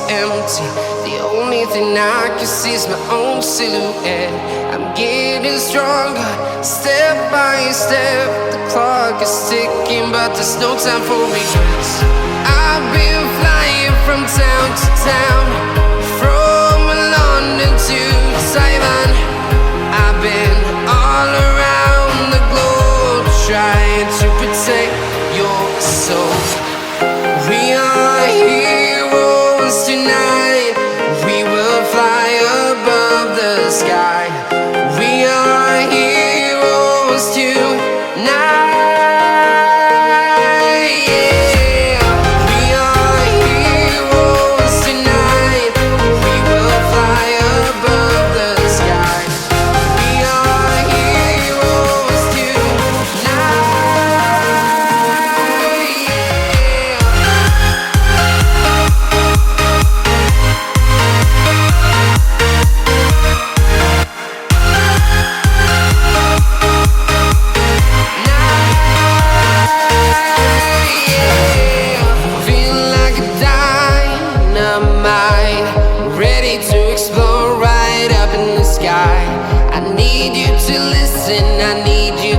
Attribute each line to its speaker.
Speaker 1: empty. The only thing I can see is my own silhouette. I'm getting stronger, step by step. The clock is ticking, but there's no time for regrets. I've been flying from town to town, from London to Taiwan. I've been all around the globe, trying to protect your soul. We are heroes tonight. We will fly above the sky. We are heroes tonight. Yeah. We are heroes tonight. We will fly above the sky. We are heroes tonight. Feeling like a dynamite, ready to explode right up in the sky. I need you to listen, I need you